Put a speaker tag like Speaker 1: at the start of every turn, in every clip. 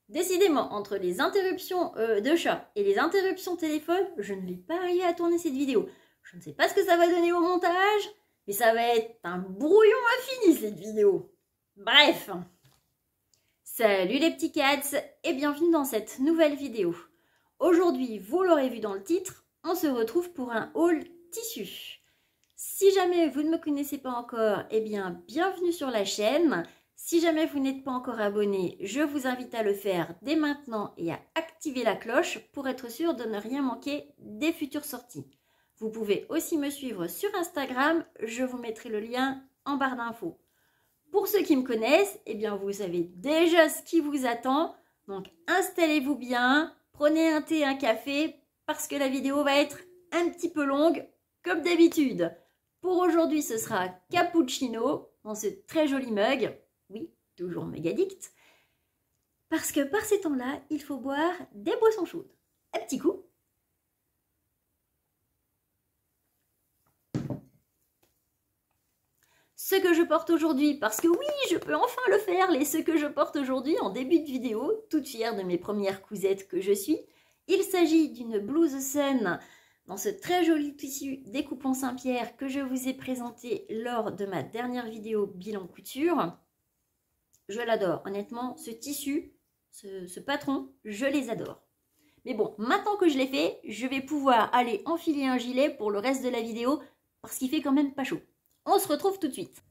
Speaker 1: Décidément, entre les interruptions de chat et les interruptions téléphone, je ne vais pas arriver à tourner cette vidéo. Je ne sais pas ce que ça va donner au montage, mais ça va être un brouillon infini cette vidéo. Bref. Salut les petits cats et bienvenue dans cette nouvelle vidéo. Aujourd'hui, vous l'aurez vu dans le titre, on se retrouve pour un haul tissu. Si jamais vous ne me connaissez pas encore, eh bien bienvenue sur la chaîne. Si jamais vous n'êtes pas encore abonné, je vous invite à le faire dès maintenant et à activer la cloche pour être sûr de ne rien manquer des futures sorties. Vous pouvez aussi me suivre sur Instagram, je vous mettrai le lien en barre d'infos. Pour ceux qui me connaissent, eh bien vous savez déjà ce qui vous attend, donc installez-vous bien, prenez un thé, un café, parce que la vidéo va être un petit peu longue, comme d'habitude. Pour aujourd'hui, ce sera cappuccino, dans ce très joli mug. Oui, toujours Megadict. Parce que par ces temps-là, il faut boire des boissons chaudes. Un petit coup. Ce que je porte aujourd'hui, parce que oui, je peux enfin le faire, ce que je porte aujourd'hui en début de vidéo, toute fière de mes premières cousettes que je suis. Il s'agit d'une blouse Sun dans ce très joli tissu découpant Saint-Pierre que je vous ai présenté lors de ma dernière vidéo bilan couture. Je l'adore, honnêtement, ce tissu, ce patron, je les adore. Mais bon, maintenant que je l'ai fait, je vais pouvoir aller enfiler un gilet pour le reste de la vidéo parce qu'il fait quand même pas chaud. On se retrouve tout de suite.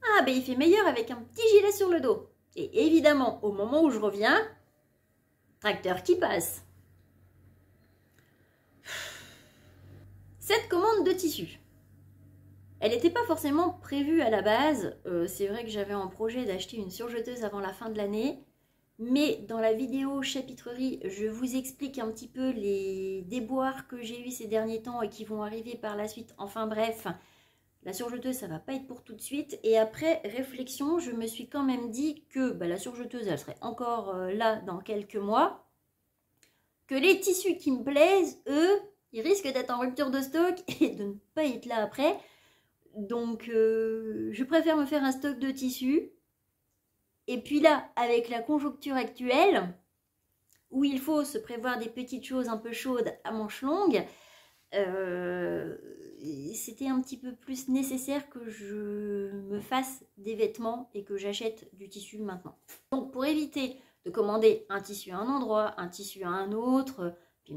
Speaker 1: Ah, ben il fait meilleur avec un petit gilet sur le dos. Et évidemment, au moment où je reviens, tracteur qui passe. Cette commande de tissu. Elle n'était pas forcément prévue à la base, c'est vrai que j'avais en projet d'acheter une surjeteuse avant la fin de l'année, mais dans la vidéo chapitrerie, je vous explique un petit peu les déboires que j'ai eus ces derniers temps et qui vont arriver par la suite. Enfin bref, la surjeteuse ça va pas être pour tout de suite, et après réflexion, je me suis quand même dit que la surjeteuse elle serait encore là dans quelques mois, que les tissus qui me plaisent, eux, ils risquent d'être en rupture de stock et de ne pas être là après. Donc, je préfère me faire un stock de tissus. Et puis là, avec la conjoncture actuelle, où il faut se prévoir des petites choses un peu chaudes à manches longues, c'était un petit peu plus nécessaire que je me fasse des vêtements et que j'achète du tissu maintenant. Donc, pour éviter de commander un tissu à un endroit, un tissu à un autre, puis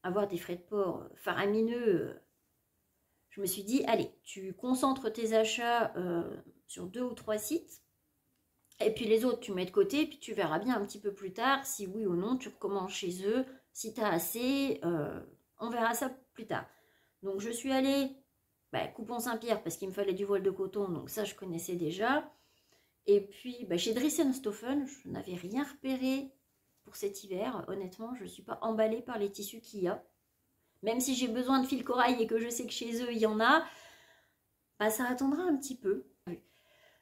Speaker 1: avoir des frais de port faramineux, je me suis dit, allez, tu concentres tes achats sur 2 ou 3 sites, et puis les autres, tu mets de côté, puis tu verras bien un petit peu plus tard, si oui ou non, tu recommences chez eux. Si tu as assez, on verra ça plus tard. Donc, je suis allée, Coupon Saint-Pierre, parce qu'il me fallait du voile de coton, donc ça, je connaissais déjà. Et puis, chez Driessen-Stauffen, je n'avais rien repéré pour cet hiver. Honnêtement, je ne suis pas emballée par les tissus qu'il y a. Même si j'ai besoin de fil corail et que je sais que chez eux, il y en a, ça attendra un petit peu.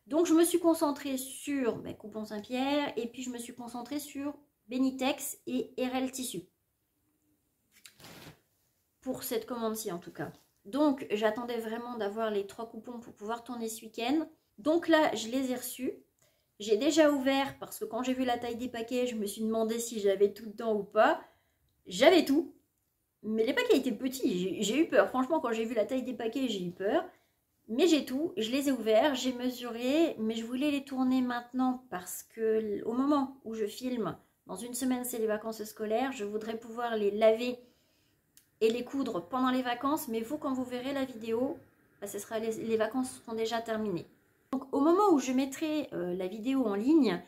Speaker 1: Donc, je me suis concentrée sur Coupon Saint-Pierre et puis je me suis concentrée sur Benitex et RL Tissu. Pour cette commande-ci, en tout cas. Donc, j'attendais vraiment d'avoir les 3 coupons pour pouvoir tourner ce week-end. Donc là, je les ai reçus. J'ai déjà ouvert parce que quand j'ai vu la taille des paquets, je me suis demandé si j'avais tout dedans ou pas. J'avais tout. Mais les paquets étaient petits, j'ai eu peur. Franchement, quand j'ai vu la taille des paquets, j'ai eu peur. Mais j'ai tout, je les ai ouverts, j'ai mesuré, mais je voulais les tourner maintenant parce que au moment où je filme, dans une semaine, c'est les vacances scolaires, je voudrais pouvoir les laver et les coudre pendant les vacances. Mais vous, quand vous verrez la vidéo, les vacances seront déjà terminées. Donc, au moment où je mettrai la vidéo en ligne,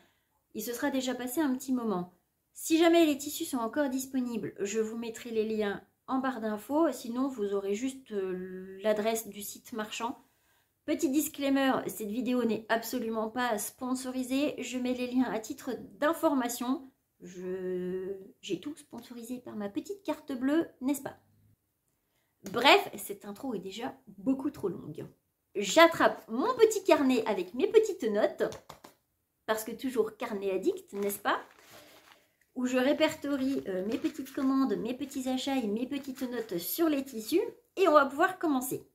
Speaker 1: il se sera déjà passé un petit moment. Si jamais les tissus sont encore disponibles, je vous mettrai les liens en barre d'infos. Sinon, vous aurez juste l'adresse du site marchand. Petit disclaimer, cette vidéo n'est absolument pas sponsorisée. Je mets les liens à titre d'information. J'ai tout sponsorisé par ma petite carte bleue, n'est-ce pas? Bref, cette intro est déjà beaucoup trop longue. J'attrape mon petit carnet avec mes petites notes. Parce que toujours carnet addict, n'est-ce pas? où je répertorie mes petites commandes, mes petits achats et mes petites notes sur les tissus. Et on va pouvoir commencer.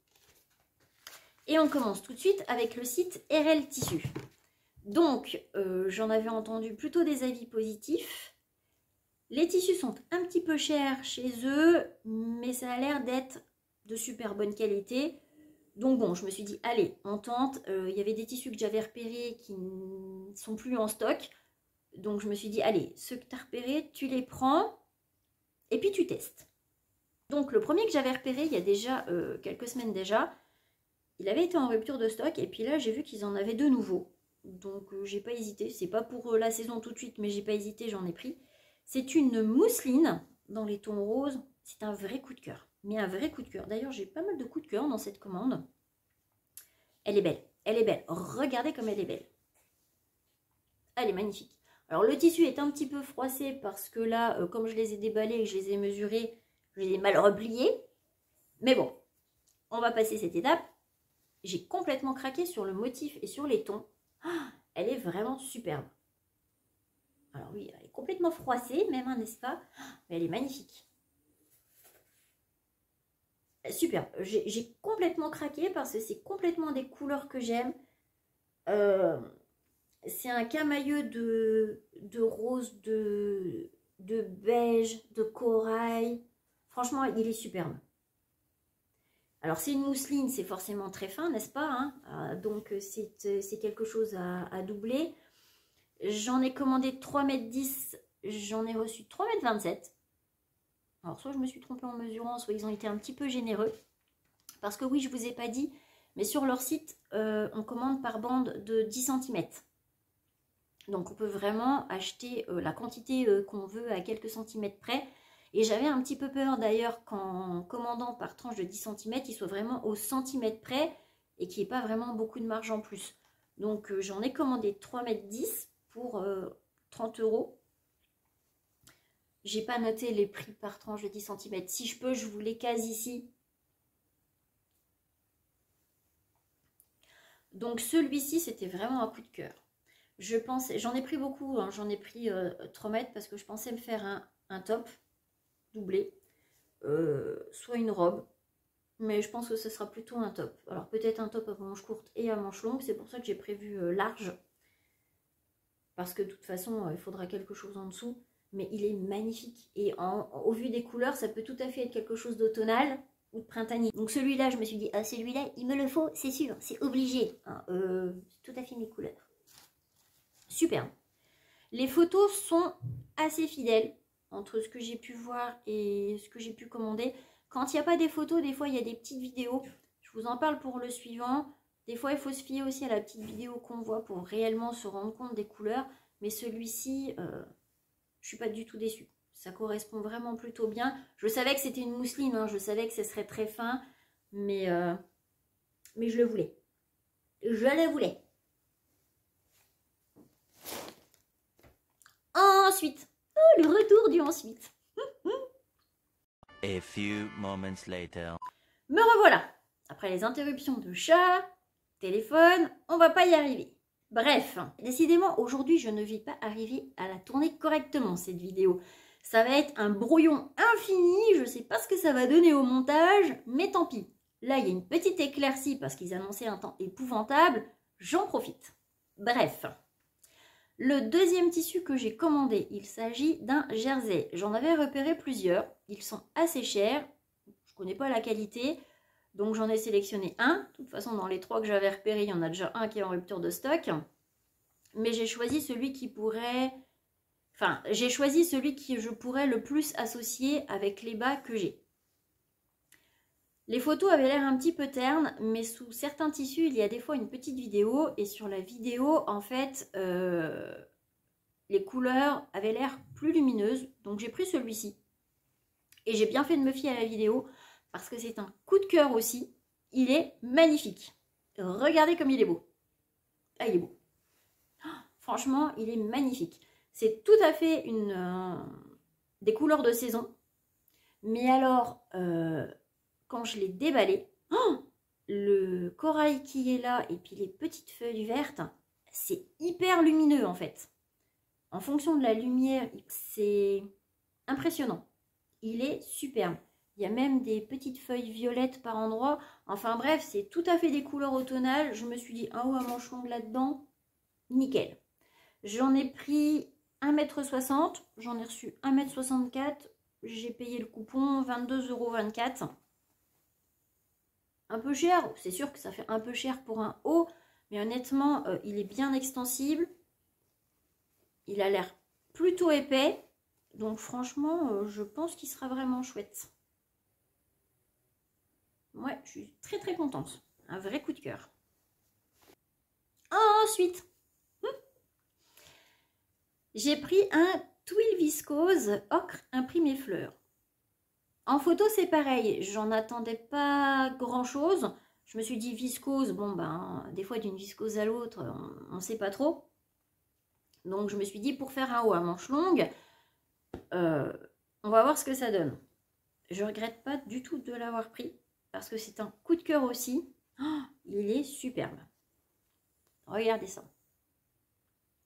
Speaker 1: Et on commence tout de suite avec le site RL Tissu. Donc, j'en avais entendu plutôt des avis positifs. Les tissus sont un petit peu chers chez eux, mais ça a l'air d'être de super bonne qualité. Donc bon, je me suis dit, allez, on tente. Il y avait des tissus que j'avais repérés qui ne sont plus en stock. Donc je me suis dit, allez, ceux que tu as repérés, tu les prends et puis tu testes. Donc le premier que j'avais repéré il y a déjà quelques semaines déjà, il avait été en rupture de stock et puis là j'ai vu qu'ils en avaient de nouveaux. Donc j'ai pas hésité, c'est pas pour la saison tout de suite, mais j'ai pas hésité, j'en ai pris. C'est une mousseline dans les tons roses, c'est un vrai coup de cœur. Mais un vrai coup de cœur. D'ailleurs j'ai pas mal de coups de cœur dans cette commande. Elle est belle, elle est belle. Regardez comme elle est belle. Elle est magnifique. Alors le tissu est un petit peu froissé parce que là, comme je les ai déballés et que je les ai mesurés, je les ai mal repliés. Mais bon, on va passer cette étape. J'ai complètement craqué sur le motif et sur les tons. Ah, elle est vraiment superbe. Alors oui, elle est complètement froissée, même, hein, n'est-ce pas? Mais elle est magnifique. Superbe. J'ai complètement craqué parce que c'est complètement des couleurs que j'aime. C'est un camailleux de rose, de beige, de corail. Franchement, il est superbe. Alors, c'est une mousseline, c'est forcément très fin, n'est-ce pas, hein? Donc, c'est quelque chose à doubler. J'en ai commandé 3,10 m, j'en ai reçu 3,27 m. Alors, soit je me suis trompée en mesurant, soit ils ont été un petit peu généreux. Parce que oui, je ne vous ai pas dit, mais sur leur site, on commande par bande de 10 cm. Donc, on peut vraiment acheter la quantité qu'on veut à quelques centimètres près. Et j'avais un petit peu peur d'ailleurs qu'en commandant par tranche de 10 cm, il soit vraiment au centimètre près et qu'il n'y ait pas vraiment beaucoup de marge en plus. Donc, j'en ai commandé 3,10 m pour 30 €. J'ai pas noté les prix par tranche de 10 cm. Si je peux, je vous les case ici. Donc, celui-ci, c'était vraiment un coup de cœur. Je pensais, j'en ai pris beaucoup, hein, j'en ai pris 3 mètres parce que je pensais me faire un top doublé, soit une robe, mais je pense que ce sera plutôt un top. Alors peut-être un top à manches courtes et à manches longues, c'est pour ça que j'ai prévu large, parce que de toute façon il faudra quelque chose en dessous, mais il est magnifique et au vu des couleurs ça peut tout à fait être quelque chose d'automnal ou de printanier. Donc celui-là je me suis dit, ah celui-là il me le faut, c'est sûr, c'est obligé, hein, tout à fait mes couleurs. Superbe. Les photos sont assez fidèles entre ce que j'ai pu voir et ce que j'ai pu commander. Quand il n'y a pas des photos, des fois il y a des petites vidéos. Je vous en parle pour le suivant. Des fois il faut se fier aussi à la petite vidéo qu'on voit pour réellement se rendre compte des couleurs. Mais celui-ci, je ne suis pas du tout déçue. Ça correspond vraiment plutôt bien. Je savais que c'était une mousseline, hein. Je savais que ce serait très fin. Mais je le voulais. Je le voulais. Ensuite, le retour du ensuite.
Speaker 2: A few moments later.
Speaker 1: Me revoilà. Après les interruptions de chat, téléphone, on va pas y arriver. Bref, décidément, aujourd'hui, je ne vais pas arriver à la tourner correctement, cette vidéo. Ça va être un brouillon infini, je sais pas ce que ça va donner au montage, mais tant pis. Là, il y a une petite éclaircie parce qu'ils annonçaient un temps épouvantable, j'en profite. Bref. Le deuxième tissu que j'ai commandé, il s'agit d'un jersey. J'en avais repéré plusieurs. Ils sont assez chers. Je ne connais pas la qualité. Donc j'en ai sélectionné un. De toute façon, dans les 3 que j'avais repérés, il y en a déjà un qui est en rupture de stock. Mais j'ai choisi celui qui pourrait... Enfin, j'ai choisi celui qui je pourrais le plus associer avec les bas que j'ai. Les photos avaient l'air un petit peu ternes, mais sous certains tissus, il y a des fois une petite vidéo. Et sur la vidéo, en fait, les couleurs avaient l'air plus lumineuses. Donc j'ai pris celui-ci. Et j'ai bien fait de me fier à la vidéo, parce que c'est un coup de cœur aussi. Il est magnifique. Regardez comme il est beau. Ah, il est beau. Franchement, il est magnifique. C'est tout à fait des couleurs de saison. Mais alors... quand je l'ai déballé, le corail qui est là et puis les petites feuilles vertes, c'est hyper lumineux en fait. en fonction de la lumière, c'est impressionnant. Il est superbe. Il y a même des petites feuilles violettes par endroits. Enfin bref, c'est tout à fait des couleurs automnales. Je me suis dit, un haut à manches longues là-dedans, nickel. J'en ai pris 1,60 m. J'en ai reçu 1,64 m. J'ai payé le coupon 22,24 €. Un peu cher, c'est sûr que ça fait un peu cher pour un haut. Mais honnêtement, il est bien extensible. Il a l'air plutôt épais. Donc franchement, je pense qu'il sera vraiment chouette. Ouais, je suis très très contente. Un vrai coup de cœur. Ensuite, j'ai pris un tuile viscose ocre imprimé fleurs. En photo, c'est pareil. J'en attendais pas grand chose. Je me suis dit viscose, bon ben, des fois d'une viscose à l'autre, on ne sait pas trop. Donc je me suis dit pour faire un haut à manches longues, on va voir ce que ça donne. Je regrette pas du tout de l'avoir pris parce que c'est un coup de cœur aussi. Oh, il est superbe. Regardez ça.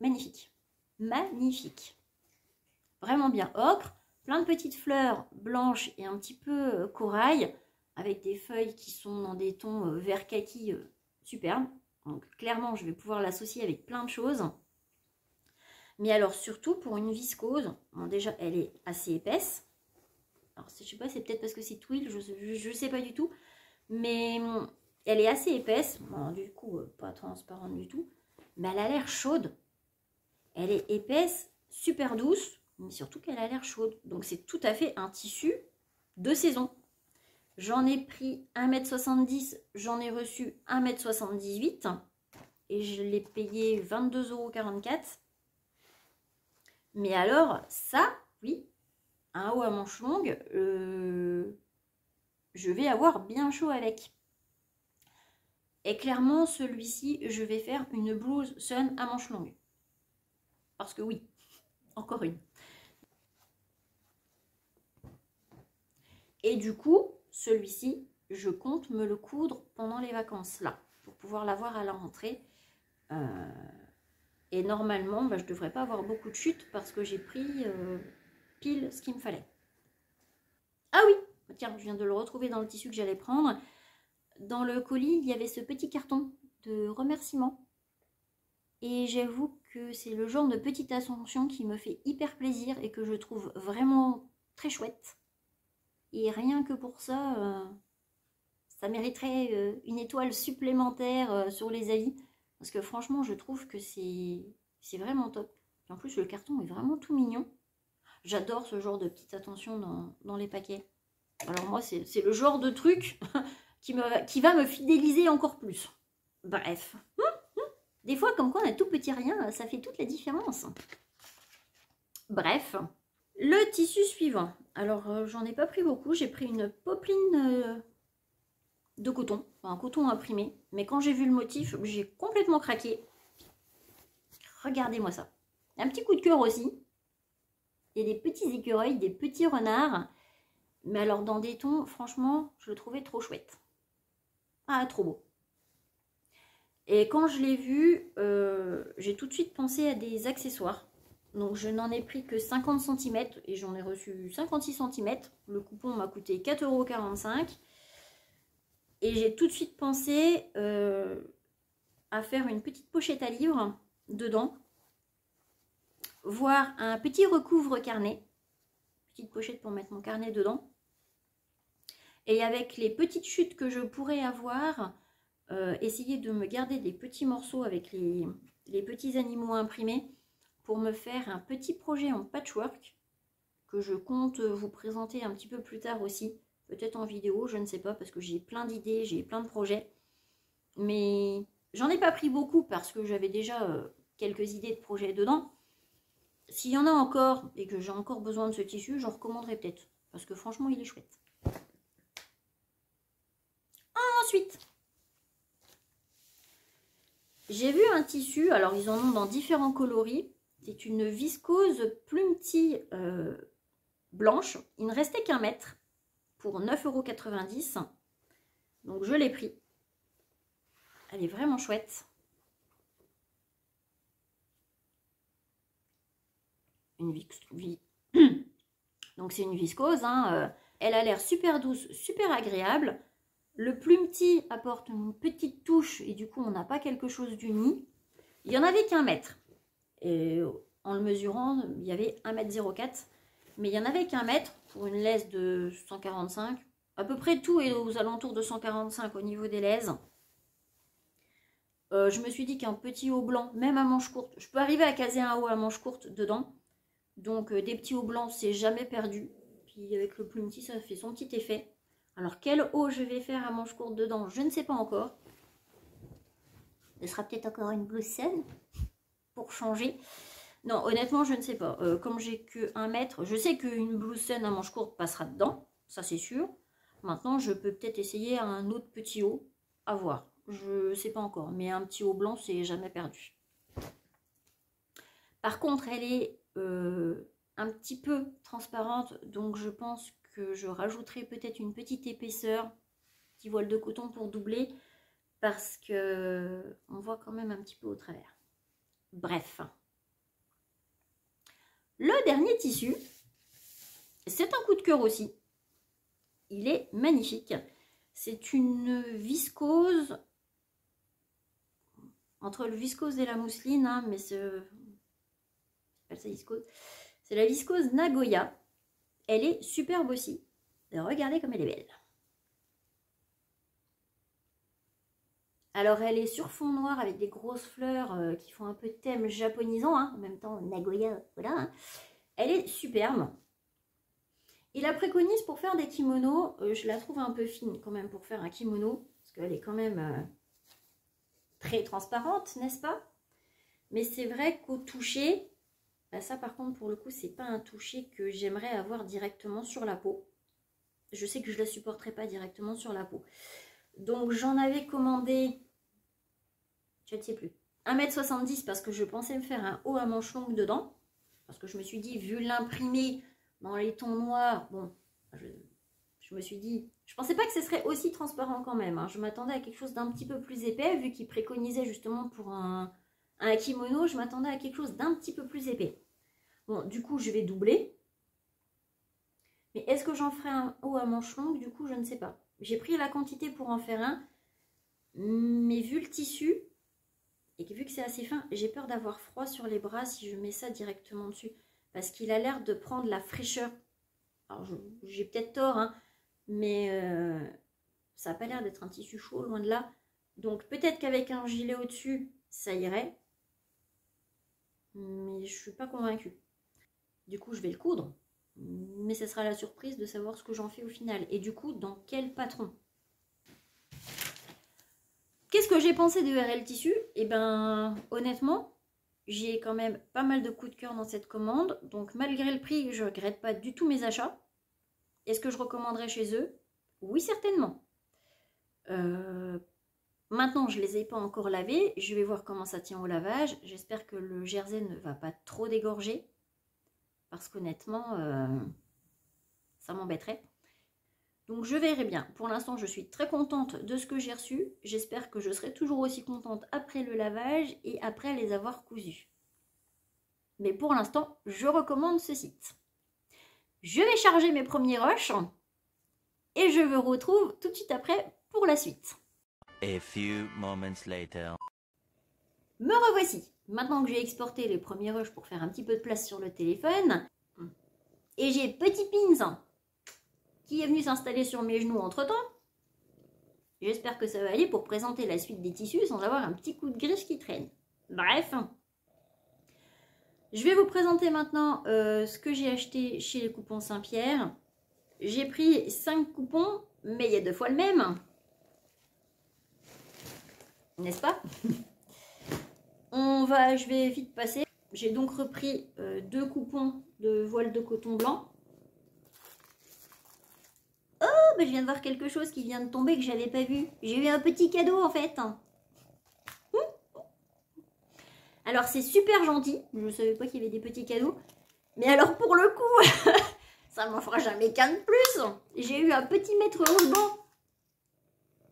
Speaker 1: Magnifique. Magnifique. Vraiment bien ocre. Plein de petites fleurs blanches et un petit peu corail avec des feuilles qui sont dans des tons vert kaki superbes. Donc clairement, je vais pouvoir l'associer avec plein de choses. Mais alors surtout pour une viscose, bon, déjà elle est assez épaisse. Alors je sais pas, c'est peut-être parce que c'est tuile, je sais pas du tout. Mais elle est assez épaisse, bon, du coup pas transparente du tout. Mais elle a l'air chaude. Elle est épaisse, super douce, mais surtout qu'elle a l'air chaude. Donc c'est tout à fait un tissu de saison. J'en ai pris 1,70 m, j'en ai reçu 1,78 m. Et je l'ai payé 22,44 €. Mais alors, ça, oui, un haut à manches longues, je vais avoir bien chaud avec. Et clairement, celui-ci, je vais faire une blouse sun à manches longues. Parce que oui, encore une. Et du coup, celui-ci, je compte me le coudre pendant les vacances, là, pour pouvoir l'avoir à la rentrée. Et normalement, je ne devrais pas avoir beaucoup de chutes parce que j'ai pris pile ce qu'il me fallait. Ah oui, tiens, je viens de le retrouver dans le tissu que j'allais prendre. Dans le colis, il y avait ce petit carton de remerciements. Et j'avoue que c'est le genre de petite attention qui me fait hyper plaisir et que je trouve vraiment très chouette. Et rien que pour ça, ça mériterait une étoile supplémentaire sur les avis. Parce que franchement, je trouve que c'est vraiment top. Et en plus, le carton est vraiment tout mignon. J'adore ce genre de petites attentions dans les paquets. Alors moi, c'est le genre de truc qui va me fidéliser encore plus. Bref. Des fois, comme quoi on a tout petit rien, ça fait toute la différence. Bref. Le tissu suivant. Alors, j'en ai pas pris beaucoup. J'ai pris une popeline de coton. Enfin, un coton imprimé. Mais quand j'ai vu le motif, j'ai complètement craqué. Regardez-moi ça. Un petit coup de cœur aussi. Il y a des petits écureuils, des petits renards. Mais alors, dans des tons, franchement, je le trouvais trop chouette. Ah, trop beau. Et quand je l'ai vu, j'ai tout de suite pensé à des accessoires. Donc je n'en ai pris que 50 cm et j'en ai reçu 56 cm. Le coupon m'a coûté 4,45 €. Et j'ai tout de suite pensé à faire une petite pochette à livres dedans. Voire un petit recouvre carnet. Petite pochette pour mettre mon carnet dedans. Et avec les petites chutes que je pourrais avoir, essayer de me garder des petits morceaux avec les petits animaux imprimés pour me faire un petit projet en patchwork que je compte vous présenter un petit peu plus tard aussi, peut-être en vidéo, je ne sais pas, parce que j'ai plein d'idées, j'ai plein de projets, mais j'en ai pas pris beaucoup parce que j'avais déjà quelques idées de projets dedans. S'il y en a encore et que j'ai encore besoin de ce tissu, j'en recommanderai peut-être, parce que franchement il est chouette. Ensuite, j'ai vu un tissu, alors ils en ont dans différents coloris. C'est une viscose plumetie blanche. Il ne restait qu'un mètre pour 9,90 €. Donc je l'ai pris. Elle est vraiment chouette. Donc c'est une viscose, hein, elle a l'air super douce, super agréable. Le plumetis apporte une petite touche et du coup on n'a pas quelque chose d'uni. Il n'y en avait qu'un mètre. Et en le mesurant, il y avait 1,04 m. Mais il n'y en avait qu'un mètre pour une laisse de 145. À peu près tout est aux alentours de 145 au niveau des laises. Je me suis dit qu'un petit haut blanc, même à manche courte, je peux arriver à caser un haut à manche courte dedans. Donc des petits hauts blancs, c'est jamais perdu. Puis avec le plumetis, ça fait son petit effet. Alors quel haut je vais faire à manche courte dedans, je ne sais pas encore. Ce sera peut-être encore une blouse saine pour changer. Non, honnêtement, je ne sais pas. Comme j'ai que 1 mètre, je sais qu'une blouse saine à manche courte passera dedans. Ça, c'est sûr. Maintenant, je peux peut-être essayer un autre petit haut. À voir. Je ne sais pas encore. Mais un petit haut blanc, c'est jamais perdu. Par contre, elle est un petit peu transparente. Donc, je pense que je rajouterai peut-être une petite épaisseur. Petit voile de coton pour doubler. Parce que on voit quand même un petit peu au travers. Bref. Le dernier tissu, c'est un coup de cœur aussi. Il est magnifique. C'est une viscose, entre le viscose et la mousseline, hein, mais c'est pas ça viscose. C'est la viscose Nagoya. Elle est superbe aussi. Regardez comme elle est belle. Alors elle est sur fond noir avec des grosses fleurs qui font un peu thème japonisant, hein, en même temps Nagoya, voilà. Hein. Elle est superbe. Il la préconise pour faire des kimonos. Je la trouve un peu fine quand même pour faire un kimono, parce qu'elle est quand même très transparente, n'est-ce pas? Mais c'est vrai qu'au toucher, bah ça par contre pour le coup c'est pas un toucher que j'aimerais avoir directement sur la peau. Je sais que je la supporterai pas directement sur la peau. Donc j'en avais commandé, je ne sais plus, 1,70 m parce que je pensais me faire un haut à manches longues dedans. Parce que je me suis dit, vu l'imprimé dans les tons noirs, bon, je me suis dit, je pensais pas que ce serait aussi transparent quand même. Hein. Je m'attendais à quelque chose d'un petit peu plus épais, vu qu'il préconisait justement pour un kimono, je m'attendais à quelque chose d'un petit peu plus épais. Bon, du coup, je vais doubler. Mais est-ce que j'en ferai un haut à manches longues? Du coup, je ne sais pas. J'ai pris la quantité pour en faire un, mais vu le tissu, et vu que c'est assez fin, j'ai peur d'avoir froid sur les bras si je mets ça directement dessus. Parce qu'il a l'air de prendre la fraîcheur. Alors, j'ai peut-être tort, hein, mais ça n'a pas l'air d'être un tissu chaud, loin de là. Donc, peut-être qu'avec un gilet au-dessus, ça irait. Mais je ne suis pas convaincue. Du coup, je vais le coudre. Mais ce sera la surprise de savoir ce que j'en fais au final. Et du coup, dans quel patron? Qu'est-ce que j'ai pensé de RL Tissu? Eh ben, honnêtement, j'ai quand même pas mal de coups de cœur dans cette commande. Donc, malgré le prix, je ne regrette pas du tout mes achats. Est-ce que je recommanderais chez eux? Oui, certainement. Maintenant, je ne les ai pas encore lavés. Je vais voir comment ça tient au lavage. J'espère que le jersey ne va pas trop dégorger. Parce qu'honnêtement, ça m'embêterait. Donc je verrai bien. Pour l'instant, je suis très contente de ce que j'ai reçu. J'espère que je serai toujours aussi contente après le lavage et après les avoir cousus. Mais pour l'instant, je recommande ce site. Je vais charger mes premiers rushs et je vous retrouve tout de suite après pour la suite.
Speaker 2: A few moments later.
Speaker 1: Me revoici. Maintenant que j'ai exporté les premiers rushs pour faire un petit peu de place sur le téléphone. Et j'ai Petit Pins qui est venu s'installer sur mes genoux entre temps. J'espère que ça va aller pour présenter la suite des tissus sans avoir un petit coup de griffe qui traîne. Bref, je vais vous présenter maintenant ce que j'ai acheté chez les coupons Saint-Pierre. J'ai pris 5 coupons, mais il y a 2 fois le même. N'est-ce pas? Je vais vite passer. J'ai donc repris 2 coupons de voile de coton blanc. Mais je viens de voir quelque chose qui vient de tomber que j'avais pas vu. J'ai eu un petit cadeau en fait. Alors c'est super gentil. Je savais pas qu'il y avait des petits cadeaux. Mais alors pour le coup, ça m'en fera jamais qu'un de plus. J'ai eu un petit maître ruban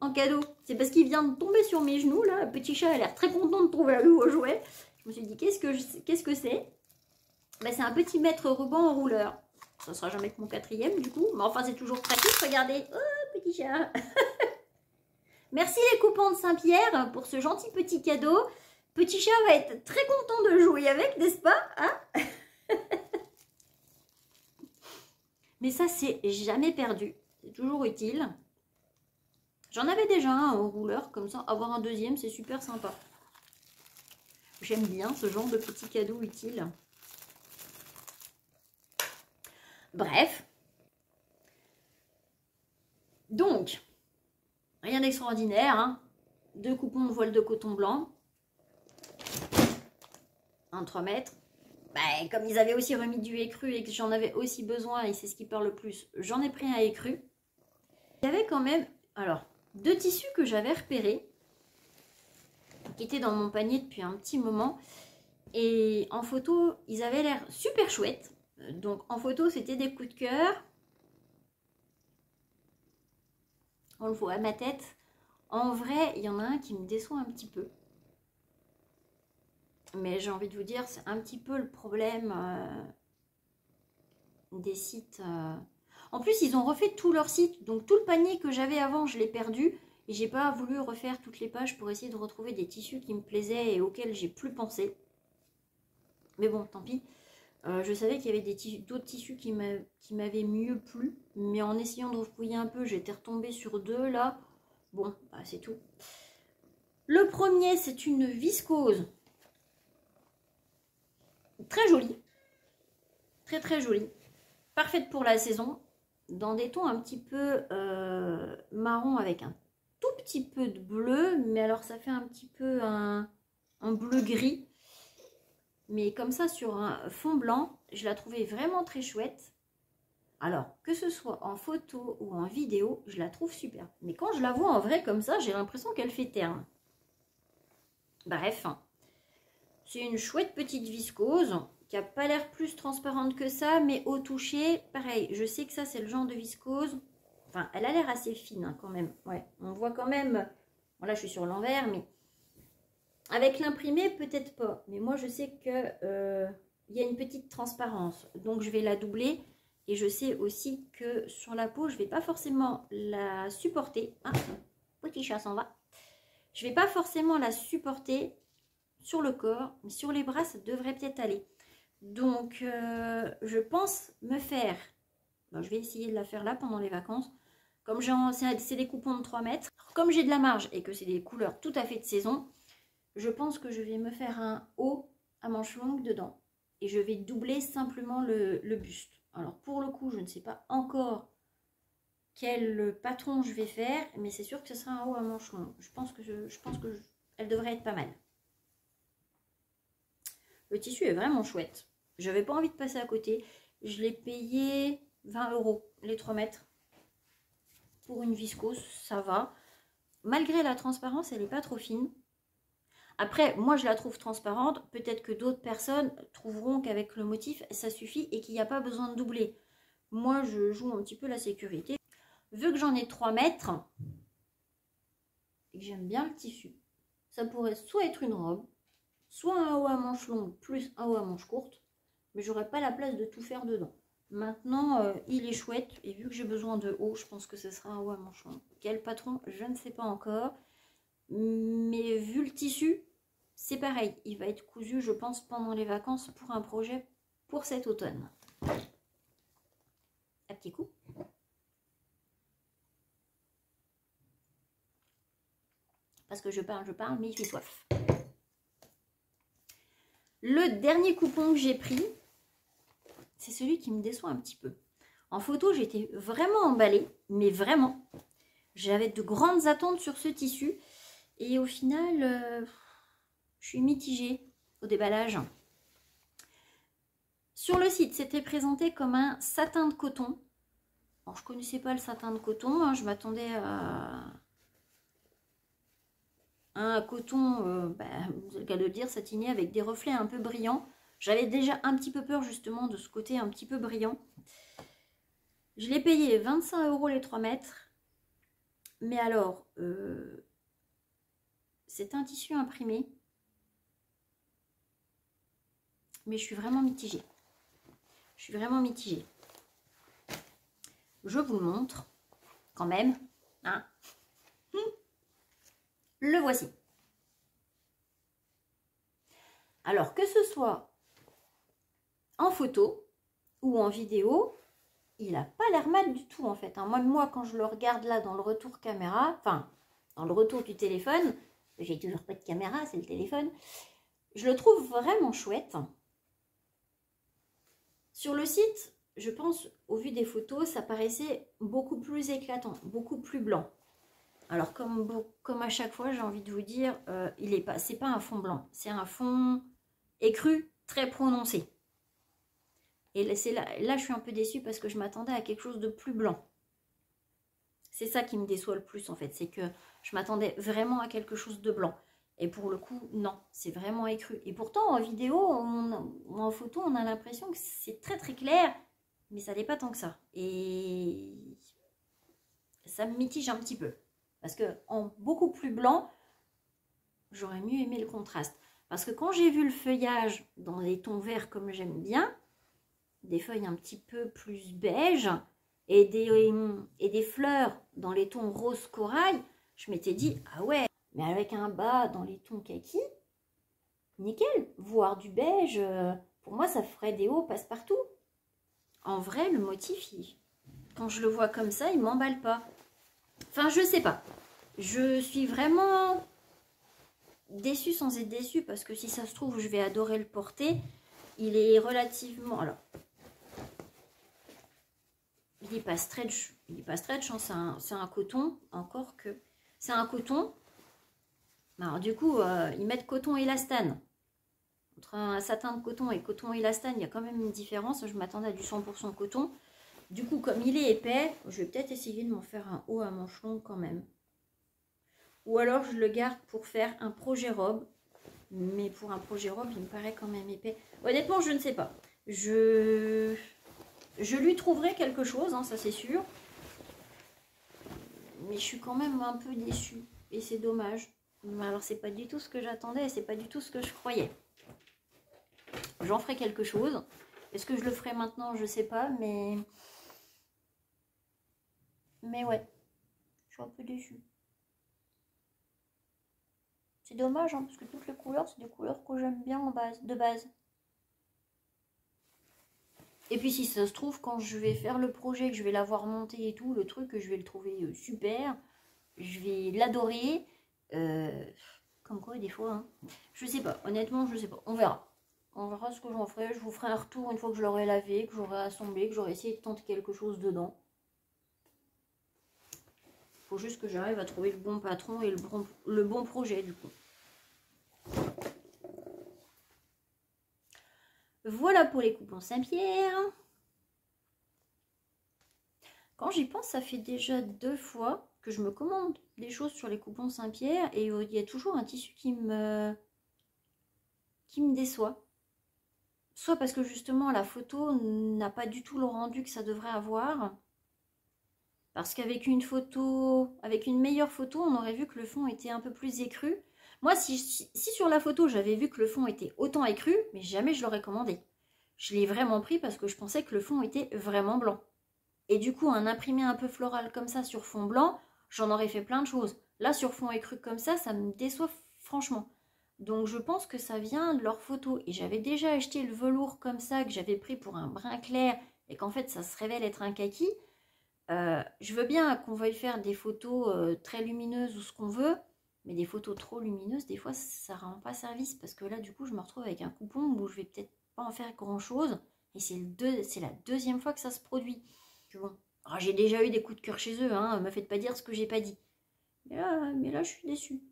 Speaker 1: en cadeau. C'est parce qu'il vient de tomber sur mes genoux là. Le petit chat a l'air très content de trouver un nouveau jouet. Je me suis dit qu'est-ce que c'est? Ben, c'est un petit mètre ruban en rouleur. Ça sera jamais que mon 4e du coup. Mais enfin, c'est toujours pratique. Regardez. Oh, petit chat. Merci les coupons de Saint-Pierre pour ce gentil petit cadeau. Petit chat va être très content de jouer avec, n'est-ce pas, hein? Mais ça, c'est jamais perdu. C'est toujours utile. J'en avais déjà un au rouleur, comme ça. Avoir un deuxième, c'est super sympa. J'aime bien ce genre de petits cadeaux utiles. Bref. Donc, rien d'extraordinaire. Hein. 2 coupons de voile de coton blanc. Un 3 mètres. Ben, comme ils avaient aussi remis du écru et que j'en avais aussi besoin, et c'est ce qui parle le plus, j'en ai pris un écru. Il y avait quand même, alors, 2 tissus que j'avais repérés, qui étaient dans mon panier depuis un petit moment. Et en photo, ils avaient l'air super chouettes. Donc en photo, c'était des coups de cœur. On le voit à ma tête. En vrai, il y en a un qui me déçoit un petit peu. Mais j'ai envie de vous dire, c'est un petit peu le problème des sites. En plus, ils ont refait tout leur site. Donc tout le panier que j'avais avant, je l'ai perdu. Et j'ai pas voulu refaire toutes les pages pour essayer de retrouver des tissus qui me plaisaient et auxquels j'ai plus pensé. Mais bon, tant pis. Je savais qu'il y avait d'autres tissus qui m'avaient mieux plu. Mais en essayant de refouiller un peu, j'étais retombée sur 2 là. Bon, bah, c'est tout. Le premier, c'est une viscose. Très jolie. Très très jolie. Parfaite pour la saison. Dans des tons un petit peu marron avec un tout petit peu de bleu. Mais alors ça fait un petit peu un bleu gris. Mais comme ça sur un fond blanc, je la trouvais vraiment très chouette. Alors, que ce soit en photo ou en vidéo, je la trouve super. Mais quand je la vois en vrai comme ça, j'ai l'impression qu'elle fait terne. Bref, c'est une chouette petite viscose qui n'a pas l'air plus transparente que ça, mais au toucher, pareil, je sais que ça c'est le genre de viscose. Enfin, elle a l'air assez fine hein, quand même. Ouais, on voit quand même, bon là je suis sur l'envers, mais avec l'imprimé peut-être pas. Mais moi je sais que y a une petite transparence, donc je vais la doubler. Et je sais aussi que sur la peau, je ne vais pas forcément la supporter. Ah, petit chat s'en va. Je ne vais pas forcément la supporter sur le corps, mais sur les bras, ça devrait peut-être aller. Donc, je pense me faire... Bon, je vais essayer de la faire là pendant les vacances. Comme c'est des coupons de 3 mètres. Comme j'ai de la marge et que c'est des couleurs tout à fait de saison, je pense que je vais me faire un haut à manches longues dedans. Et je vais doubler simplement le buste. Alors pour le coup, je ne sais pas encore quel patron je vais faire, mais c'est sûr que ce sera un haut à manches longues. Je pense que elle devrait être pas mal. Le tissu est vraiment chouette. Je n'avais pas envie de passer à côté. Je l'ai payé 20 € les 3 mètres. Pour une viscose, ça va. Malgré la transparence, elle n'est pas trop fine. Après, moi je la trouve transparente. Peut-être que d'autres personnes trouveront qu'avec le motif, ça suffit et qu'il n'y a pas besoin de doubler. Moi, je joue un petit peu la sécurité. Vu que j'en ai 3 mètres, et que j'aime bien le tissu, ça pourrait soit être une robe, soit un haut à manches longues plus un haut à manches courtes, mais j'aurais pas la place de tout faire dedans. Maintenant, il est chouette, et vu que j'ai besoin de haut, je pense que ce sera un haut à manches longues. Quel patron, je ne sais pas encore. Mais vu le tissu, c'est pareil. Il va être cousu, je pense, pendant les vacances pour un projet pour cet automne. Un petit coup. Parce que je parle, mais il fait soif. Le dernier coupon que j'ai pris, c'est celui qui me déçoit un petit peu. En photo, j'étais vraiment emballée, mais vraiment. J'avais de grandes attentes sur ce tissu. Et au final, je suis mitigée au déballage. Sur le site, c'était présenté comme un satin de coton. Alors, je ne connaissais pas le satin de coton. Hein, je m'attendais à un coton, c'est le cas de le dire, satiné avec des reflets un peu brillants. J'avais déjà un petit peu peur justement de ce côté un petit peu brillant. Je l'ai payé 25 € les 3 mètres. Mais alors, c'est un tissu imprimé. Mais je suis vraiment mitigée. Je suis vraiment mitigée. Je vous le montre quand même. Hein. Le voici. Alors que ce soit en photo ou en vidéo, il n'a pas l'air mal du tout en fait. Hein. Moi, quand je le regarde là dans le retour caméra, enfin dans le retour du téléphone, j'ai toujours pas de caméra, c'est le téléphone, je le trouve vraiment chouette. Sur le site, je pense, au vu des photos, ça paraissait beaucoup plus éclatant, beaucoup plus blanc. Alors comme à chaque fois, j'ai envie de vous dire, c'est pas un fond blanc, c'est un fond écru très prononcé. Et là, je suis un peu déçue parce que je m'attendais à quelque chose de plus blanc. C'est ça qui me déçoit le plus en fait, c'est que je m'attendais vraiment à quelque chose de blanc. Et pour le coup, non, c'est vraiment écru. Et pourtant, en vidéo ou en photo, on a l'impression que c'est très très clair, mais ça n'est pas tant que ça. Et ça me mitige un petit peu. Parce que en beaucoup plus blanc, j'aurais mieux aimé le contraste. Parce que quand j'ai vu le feuillage dans les tons verts comme j'aime bien, des feuilles un petit peu plus beige et des fleurs dans les tons rose corail, je m'étais dit, ah ouais, mais avec un bas dans les tons kaki, nickel, voire du beige, pour moi ça ferait des hauts passe-partout. En vrai, le motif, quand je le vois comme ça, il m'emballe pas. Enfin, je sais pas. Je suis vraiment déçue sans être déçue parce que si ça se trouve, je vais adorer le porter. Il est relativement... Alors, il n'est pas stretch. Il n'est pas stretch, hein, c'est un coton. Encore que... C'est un coton. Alors, du coup, ils mettent coton élastane. Entre un satin de coton et coton élastane, il y a quand même une différence. Je m'attendais à du 100% coton. Du coup, comme il est épais, je vais peut-être essayer de m'en faire un haut à manches longues quand même. Ou alors, je le garde pour faire un projet robe. Mais pour un projet robe, il me paraît quand même épais. Honnêtement, je ne sais pas. Je lui trouverai quelque chose, hein, ça c'est sûr. Mais je suis quand même un peu déçue. Et c'est dommage. Alors, c'est pas du tout ce que j'attendais. C'est pas du tout ce que je croyais. J'en ferai quelque chose. Est-ce que je le ferai maintenant? Je sais pas, mais... Mais ouais. Je suis un peu déçue. C'est dommage, hein, parce que toutes les couleurs, c'est des couleurs que j'aime bien de base. Et puis si ça se trouve, quand je vais faire le projet, que je vais l'avoir monté et tout, le truc, je vais le trouver super. Je vais l'adorer. Comme quoi, des fois, hein. Je sais pas, honnêtement, je sais pas. On verra. On verra ce que j'en ferai. Je vous ferai un retour une fois que je l'aurai lavé, que j'aurai assemblé, que j'aurai essayé de tenter quelque chose dedans. Faut juste que j'arrive à trouver le bon patron et le bon projet, du coup. Voilà pour les coupons Saint-Pierre. Quand j'y pense, ça fait déjà 2 fois que je me commande des choses sur les coupons Saint-Pierre et il y a toujours un tissu qui me déçoit. Soit parce que justement la photo n'a pas du tout le rendu que ça devrait avoir. Parce qu'avec une meilleure photo, on aurait vu que le fond était un peu plus écru. Moi, si sur la photo, j'avais vu que le fond était autant écru, mais jamais je l'aurais commandé. Je l'ai vraiment pris parce que je pensais que le fond était vraiment blanc. Et du coup, un imprimé un peu floral comme ça sur fond blanc, j'en aurais fait plein de choses. Là, sur fond écru comme ça me déçoit franchement. Donc, je pense que ça vient de leur photo. Et j'avais déjà acheté le velours comme ça que j'avais pris pour un brun clair et qu'en fait, ça se révèle être un kaki. Je veux bien qu'on veuille faire des photos très lumineuses ou ce qu'on veut, mais des photos trop lumineuses, des fois, ça rend pas service parce que là, du coup, je me retrouve avec un coupon où je vais peut-être pas en faire grand-chose. Et c'est la deuxième fois que ça se produit. Bon. J'ai déjà eu des coups de cœur chez eux, hein, me faites pas dire ce que j'ai pas dit. Mais là, je suis déçue.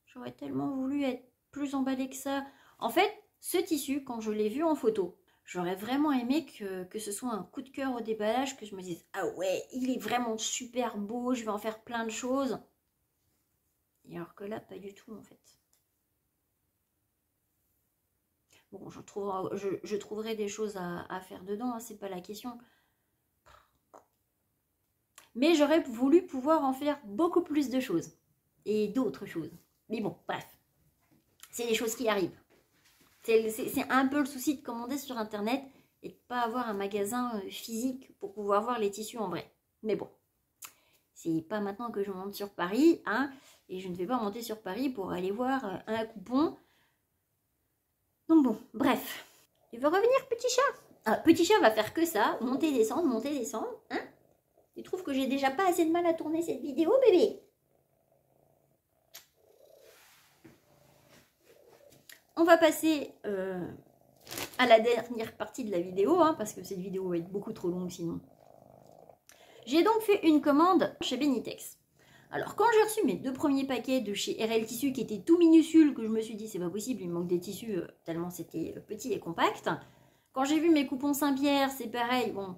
Speaker 1: J'aurais tellement voulu être plus emballée que ça. En fait, ce tissu, quand je l'ai vu en photo, j'aurais vraiment aimé que ce soit un coup de cœur au déballage, que je me dise, ah ouais, il est vraiment super beau, je vais en faire plein de choses. Et alors que là, pas du tout, en fait. Bon, je trouverai des choses à faire dedans, hein, c'est pas la question. Mais j'aurais voulu pouvoir en faire beaucoup plus de choses. Et d'autres choses. Mais bon, bref. C'est des choses qui arrivent. C'est un peu le souci de commander sur internet et de ne pas avoir un magasin physique pour pouvoir voir les tissus en vrai. Mais bon, c'est pas maintenant que je monte sur Paris, hein, et je ne vais pas monter sur Paris pour aller voir un coupon. Donc bon, bref. Il veut revenir, petit chat. Ah, petit chat va faire que ça, monter, descendre, hein. Tu trouves que j'ai déjà pas assez de mal à tourner cette vidéo, bébé? On va passer à la dernière partie de la vidéo, hein, parce que cette vidéo va être beaucoup trop longue sinon. J'ai donc fait une commande chez Benitex. Alors quand j'ai reçu mes 2 premiers paquets de chez RL Tissus qui étaient tout minuscules, que je me suis dit c'est pas possible, il me manque des tissus tellement c'était petit et compact. Quand j'ai vu mes coupons Saint-Pierre, c'est pareil, bon,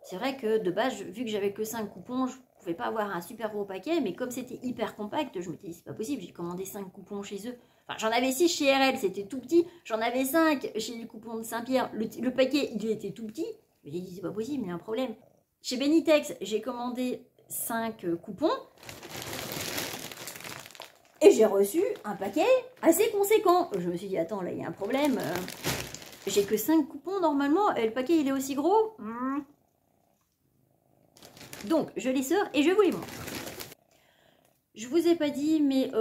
Speaker 1: c'est vrai que de base, vu que j'avais que 5 coupons, je pouvais pas avoir un super gros paquet, mais comme c'était hyper compact, je me suis dit c'est pas possible, j'ai commandé 5 coupons chez eux. Enfin, j'en avais 6 chez RL, c'était tout petit, j'en avais 5 chez les coupons de Saint-Pierre, le paquet il était tout petit, je me suis dit c'est pas possible, il y a un problème. Chez Benitex, j'ai commandé 5 coupons et j'ai reçu un paquet assez conséquent. Je me suis dit, attends, là, il y a un problème. J'ai que 5 coupons normalement et le paquet, il est aussi gros. Donc, je les sors et je vous les montre. Je vous ai pas dit, mais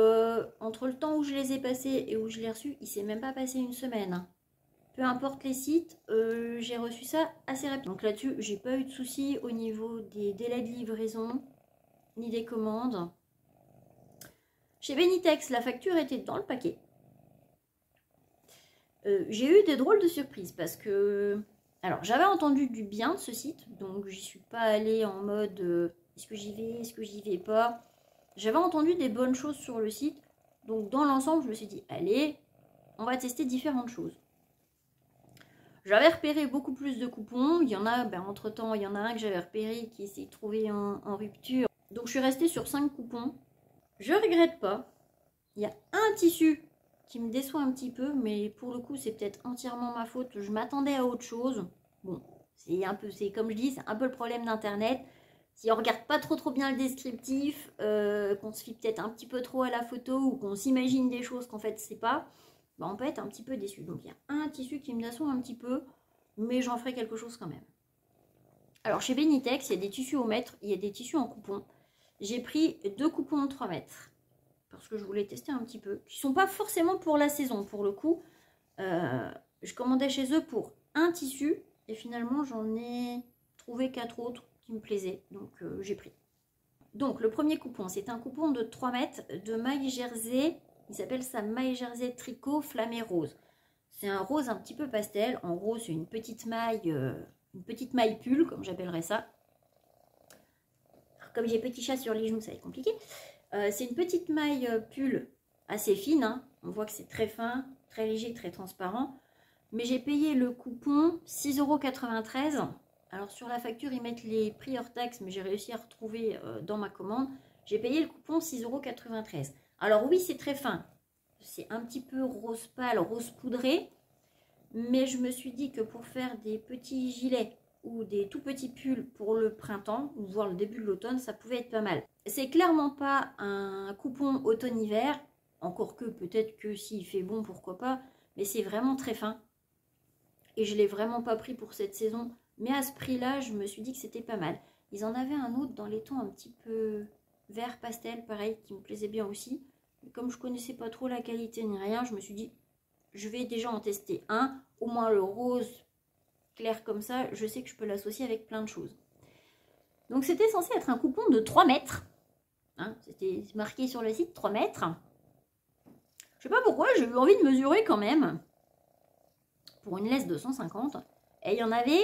Speaker 1: entre le temps où je les ai passés et où je les ai reçus, il s'est même pas passé une semaine. Peu importe les sites, j'ai reçu ça assez rapidement. Donc là-dessus, j'ai pas eu de soucis au niveau des délais de livraison, ni des commandes. Chez Benitex, la facture était dans le paquet. J'ai eu des drôles de surprises parce que... Alors, j'avais entendu du bien de ce site, donc j'y suis pas allée en mode est-ce que j'y vais, est-ce que j'y vais pas. J'avais entendu des bonnes choses sur le site, donc dans l'ensemble, je me suis dit, allez, on va tester différentes choses. J'avais repéré beaucoup plus de coupons. Il y en a, entre-temps, il y en a un que j'avais repéré qui s'est trouvé en rupture. Donc, je suis restée sur 5 coupons. Je regrette pas. Il y a un tissu qui me déçoit un petit peu, mais pour le coup, c'est peut-être entièrement ma faute. Je m'attendais à autre chose. Bon, c'est comme je dis, c'est un peu le problème d'Internet. Si on regarde pas trop bien le descriptif, qu'on se fie peut-être un petit peu trop à la photo ou qu'on s'imagine des choses qu'en fait, c'est pas... on peut être un petit peu déçu. Donc il y a un tissu qui me déçoit un petit peu, mais j'en ferai quelque chose quand même. Alors chez Benitex, il y a des tissus au mètre, il y a des tissus en coupon. J'ai pris 2 coupons de 3 mètres, parce que je voulais tester un petit peu. Qui ne sont pas forcément pour la saison, pour le coup. Je commandais chez eux pour un tissu, et finalement j'en ai trouvé 4 autres qui me plaisaient, donc j'ai pris. Donc le premier coupon, c'est un coupon de 3 mètres de maille jersey. Il s'appelle ça maille jersey tricot flammé rose. C'est un rose un petit peu pastel. En gros, c'est une petite maille pull, comme j'appellerais ça. Alors, comme j'ai petit chat sur les genoux, ça va être compliqué. C'est une petite maille pull assez fine. Hein. On voit que c'est très fin, très léger, très transparent. Mais j'ai payé le coupon 6,93 €. Alors sur la facture, ils mettent les prix hors taxe, mais j'ai réussi à retrouver dans ma commande. J'ai payé le coupon 6,93 €. Alors oui, c'est très fin. C'est un petit peu rose pâle, rose poudré. Mais je me suis dit que pour faire des petits gilets ou des tout petits pulls pour le printemps, ou voire le début de l'automne, ça pouvait être pas mal. C'est clairement pas un coupon automne-hiver. Encore que peut-être que s'il fait bon, pourquoi pas. Mais c'est vraiment très fin. Et je ne l'ai vraiment pas pris pour cette saison. Mais à ce prix-là, je me suis dit que c'était pas mal. Ils en avaient un autre dans les tons un petit peu vert pastel, pareil, qui me plaisait bien aussi. Mais comme je connaissais pas trop la qualité ni rien, je me suis dit, je vais déjà en tester un. Au moins le rose clair comme ça, je sais que je peux l'associer avec plein de choses. Donc c'était censé être un coupon de 3 mètres. Hein, c'était marqué sur le site 3 mètres. Je sais pas pourquoi, j'ai eu envie de mesurer quand même. Pour une laisse de 150. Et il y en avait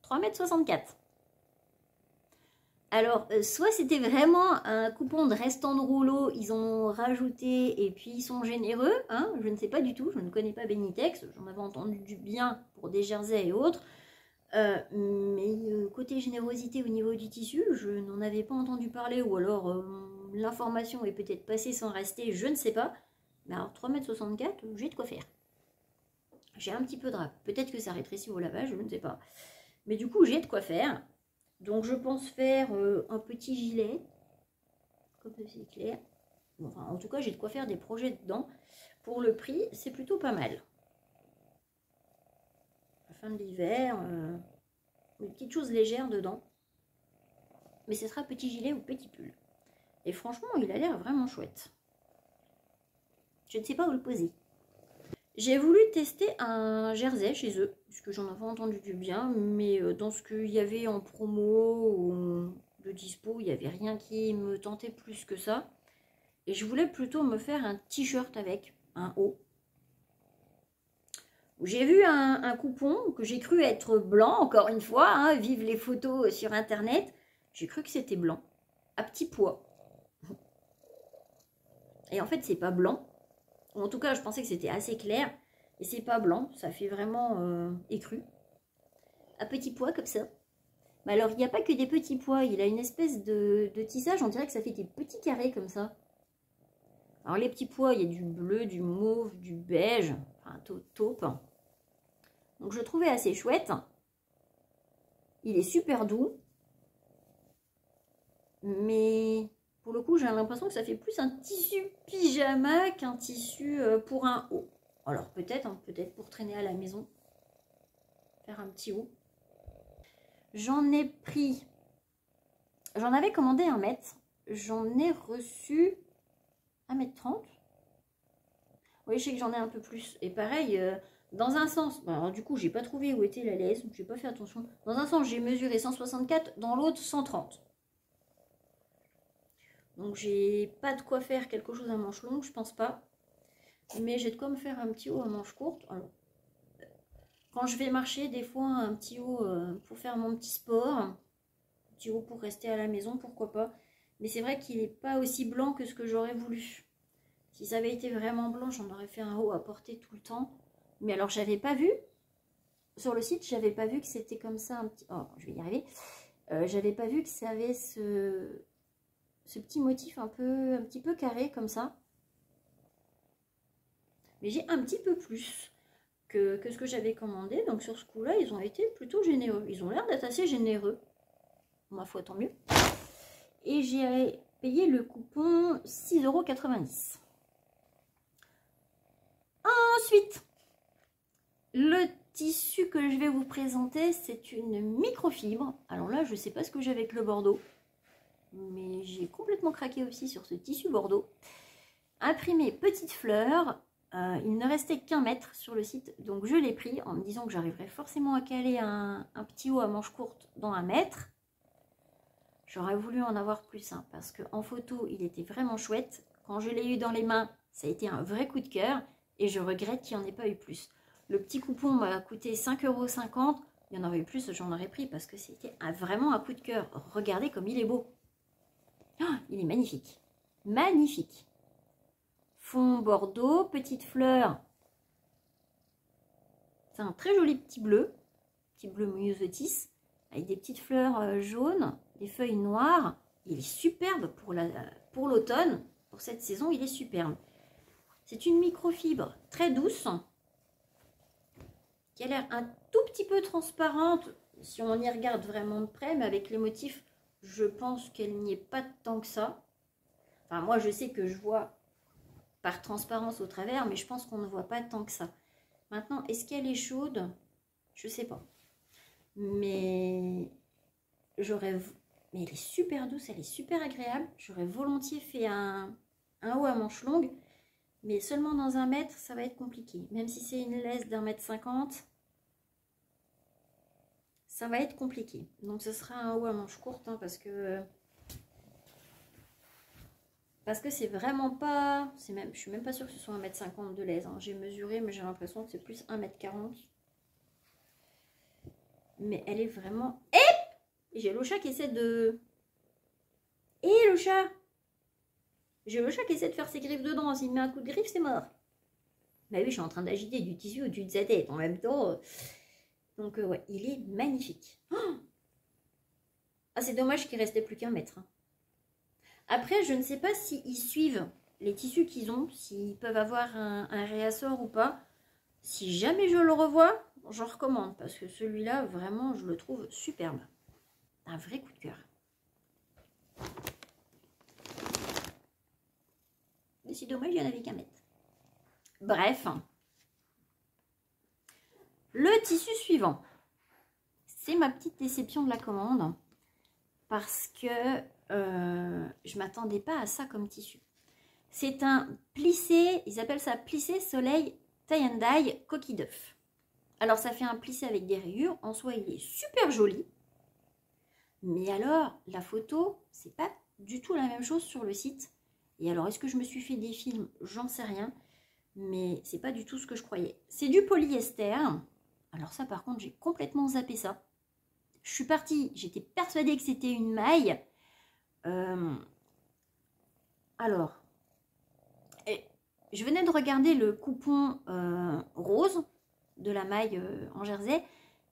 Speaker 1: 3,64 m. Alors, soit c'était vraiment un coupon de restant de rouleau, ils ont rajouté et puis ils sont généreux, hein, je ne sais pas du tout, je ne connais pas Benitex, j'en avais entendu du bien pour des jerseys et autres, mais côté générosité au niveau du tissu, je n'en avais pas entendu parler, ou alors l'information est peut-être passée sans rester, je ne sais pas, mais alors 3,64 m, j'ai de quoi faire. J'ai un petit peu de rap. Peut-être que ça rétrécit au lavage, je ne sais pas. Mais du coup, j'ai de quoi faire. Donc, je pense faire un petit gilet. Comme c'est clair. Bon, enfin, en tout cas, j'ai de quoi faire des projets dedans. Pour le prix, c'est plutôt pas mal. fin de l'hiver. Une petite chose légère dedans. Mais ce sera petit gilet ou petit pull. Et franchement, il a l'air vraiment chouette. Je ne sais pas où le poser. J'ai voulu tester un jersey chez eux, puisque j'en avais entendu du bien, mais dans ce qu'il y avait en promo ou de dispo, il n'y avait rien qui me tentait plus que ça. Et je voulais plutôt me faire un t-shirt avec un haut. J'ai vu un coupon que j'ai cru être blanc, encore une fois, hein, vive les photos sur internet. J'ai cru que c'était blanc, à petit pois. Et en fait, c'est pas blanc. En tout cas, je pensais que c'était assez clair. Et c'est pas blanc, ça fait vraiment écru. À petits pois comme ça. Mais alors, il n'y a pas que des petits pois. Il a une espèce de tissage, on dirait que ça fait des petits carrés comme ça. Alors, les petits pois, il y a du bleu, du mauve, du beige. Enfin, taupe. Donc, je le trouvais assez chouette. Il est super doux. Mais pour le coup, j'ai l'impression que ça fait plus un tissu pyjama qu'un tissu pour un haut. Alors peut-être, hein, peut-être pour traîner à la maison. Faire un petit haut. J'en ai pris. J'en avais commandé 1 mètre. J'en ai reçu 1,30 m. Oui, je sais que j'en ai un peu plus. Et pareil, dans un sens, alors du coup, j'ai pas trouvé où était la laisse. J'ai pas fait attention. Dans un sens, j'ai mesuré 164. Dans l'autre, 130. Donc j'ai pas de quoi faire quelque chose à manches longues, je pense pas. Mais j'ai de quoi me faire un petit haut à manches courtes. Alors, quand je vais marcher, des fois un petit haut pour faire mon petit sport. Un petit haut pour rester à la maison, pourquoi pas. Mais c'est vrai qu'il n'est pas aussi blanc que ce que j'aurais voulu. Si ça avait été vraiment blanc, j'en aurais fait un haut à porter tout le temps. Mais alors j'avais pas vu. Sur le site, j'avais pas vu que c'était comme ça un petit... Oh, je vais y arriver. J'avais pas vu que ça avait ce petit motif un petit peu carré comme ça. Mais j'ai un petit peu plus que ce que j'avais commandé. Donc sur ce coup-là, ils ont été plutôt généreux. Ils ont l'air d'être assez généreux. Ma foi, tant mieux. Et j'ai payé le coupon 6,90 €. Ensuite, le tissu que je vais vous présenter, c'est une microfibre. Alors là, je ne sais pas ce que j'ai avec le Bordeaux. Mais j'ai complètement craqué aussi sur ce tissu Bordeaux. Imprimé petite fleur. Il ne restait qu'1 mètre sur le site, donc je l'ai pris en me disant que j'arriverais forcément à caler un petit haut à manches courtes dans 1 mètre. J'aurais voulu en avoir plus, hein, parce qu'en photo, il était vraiment chouette. Quand je l'ai eu dans les mains, ça a été un vrai coup de cœur et je regrette qu'il n'y en ait pas eu plus. Le petit coupon m'a coûté 5,50 €. Il y en aurait eu plus, j'en aurais pris parce que c'était vraiment un coup de cœur. Regardez comme il est beau. Oh, il est magnifique. Magnifique. Fond bordeaux, petite fleur. C'est un très joli petit bleu myosotis, avec des petites fleurs jaunes, des feuilles noires. Il est superbe pour l'automne. Pour cette saison, il est superbe. C'est une microfibre très douce, qui a l'air un tout petit peu transparente, si on y regarde vraiment de près, mais avec les motifs, je pense qu'elle n'y est pas tant que ça. Enfin, moi, je sais que je vois par transparence au travers, mais je pense qu'on ne voit pas tant que ça. Maintenant, est-ce qu'elle est chaude? Je sais pas. Mais elle est super douce, elle est super agréable. J'aurais volontiers fait un haut à manches longues, mais seulement dans 1 mètre, ça va être compliqué. Même si c'est une laisse d'1,50 m, ça va être compliqué. Donc ce sera un haut à manches courtes, hein, parce que c'est vraiment pas... je suis même pas sûre que ce soit 1,50 m de laisse. Hein. J'ai mesuré, mais j'ai l'impression que c'est plus 1,40 m. Mais elle est vraiment... J'ai le chat qui essaie de... le chat! J'ai le chat qui essaie de faire ses griffes dedans. S'il met un coup de griffe, c'est mort. Bah oui, je suis en train d'agiter du tissu au-dessus de sa tête en même temps. Donc ouais, il est magnifique. Oh, ah, c'est dommage qu'il restait plus qu'1 mètre. Hein. Après, je ne sais pas s'ils suivent les tissus qu'ils ont, s'ils peuvent avoir un réassort ou pas. Si jamais je le revois, j'en recommande. Parce que celui-là, vraiment, je le trouve superbe. Un vrai coup de cœur. Mais c'est dommage, il n'y en avait qu'1 mètre. Bref. Le tissu suivant, c'est ma petite déception de la commande parce que je m'attendais pas à ça comme tissu. C'est un plissé, ils appellent ça plissé soleil tie and dye coquille d'œuf. Alors ça fait un plissé avec des rayures, en soi il est super joli. Mais alors la photo, c'est pas du tout la même chose sur le site. Et alors est-ce que je me suis fait des films? J'en sais rien. Mais c'est pas du tout ce que je croyais. C'est du polyester. Alors ça par contre j'ai complètement zappé ça. Je suis partie, j'étais persuadée que c'était une maille. Alors, je venais de regarder le coupon rose de la maille en jersey.